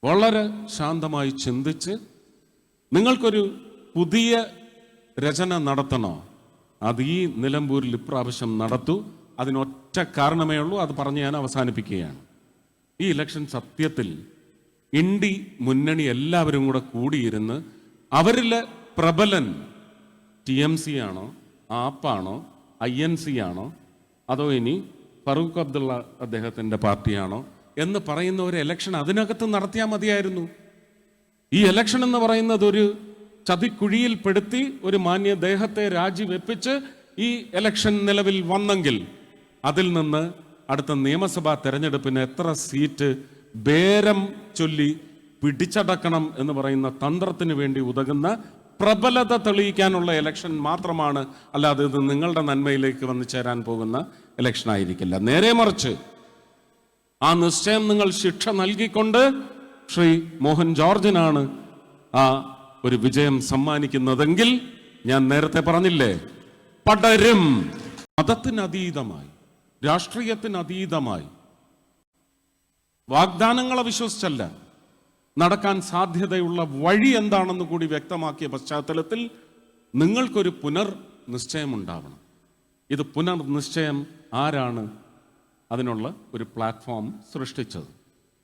വളരെ ശാന്തമായി ചിന്തിച്ച് നിങ്ങൾക്കൊരു പുതിയ രചന നടത്തണോ, അത് ഈ നിലമ്പൂരിൽ ഇപ്രാവശ്യം നടത്തൂ. അതിനൊറ്റ കാരണമേ ഉള്ളൂ, അത് പറഞ്ഞ് ഞാൻ അവസാനിപ്പിക്കുകയാണ്. ഈ ഇലക്ഷൻ സത്യത്തിൽ ഇന്ത്യ മുന്നണി എല്ലാവരും കൂടെ കൂടിയിരുന്ന് അവരിലെ പ്രബലൻ TMC ആണോ, ആപ്പാണോ, INC ആണോ, അതോ ഇനി ഫറൂഖ് അബ്ദുള്ള അദ്ദേഹത്തിൻ്റെ പാർട്ടിയാണോ എന്ന് പറയുന്ന ഒരു ഇലക്ഷൻ അതിനകത്ത് നടത്തിയാൽ മതിയായിരുന്നു. ഈ ഇലക്ഷൻ എന്ന് പറയുന്നത് ഒരു ചതിക്കുഴിയിൽപ്പെടുത്തി ഒരു മാന്യദേഹത്തെ രാജിവെപ്പിച്ച് ഈ ഇലക്ഷൻ നിലവിൽ വന്നെങ്കിൽ അതിൽ നിന്ന് അടുത്ത നിയമസഭാ തെരഞ്ഞെടുപ്പിന് എത്ര സീറ്റ് ബേരം ചൊല്ലി പിടിച്ചടക്കണം എന്ന് പറയുന്ന തന്ത്രത്തിന് വേണ്ടി ഉതകുന്ന പ്രബലത തെളിയിക്കാനുള്ള ഇലക്ഷൻ മാത്രമാണ്. അല്ലാതെ ഇത് നിങ്ങളുടെ നന്മയിലേക്ക് വന്നു ചേരാൻ പോകുന്ന ഇലക്ഷൻ ആയിരിക്കില്ല. നേരെ മറിച്ച് ആ നിശ്ചയം നിങ്ങൾ ശിക്ഷ നൽകിക്കൊണ്ട് ശ്രീ മോഹൻ ജോർജിനാണ് ആ ഒരു വിജയം സമ്മാനിക്കുന്നതെങ്കിൽ ഞാൻ നേരത്തെ പറഞ്ഞില്ലേ, പടരും. മതത്തിനതീതമായി, രാഷ്ട്രീയത്തിനതീതമായി, വാഗ്ദാനങ്ങളെ വിശ്വസിച്ചല്ല, നടക്കാൻ സാധ്യതയുള്ള വഴി എന്താണെന്ന് കൂടി വ്യക്തമാക്കിയ പശ്ചാത്തലത്തിൽ നിങ്ങൾക്കൊരു പുനർനിശ്ചയം ഉണ്ടാവണം. ഇത് പുനർനിശ്ചയം ആരാണ് അതിനുള്ള ഒരു പ്ലാറ്റ്ഫോം സൃഷ്ടിച്ചത്?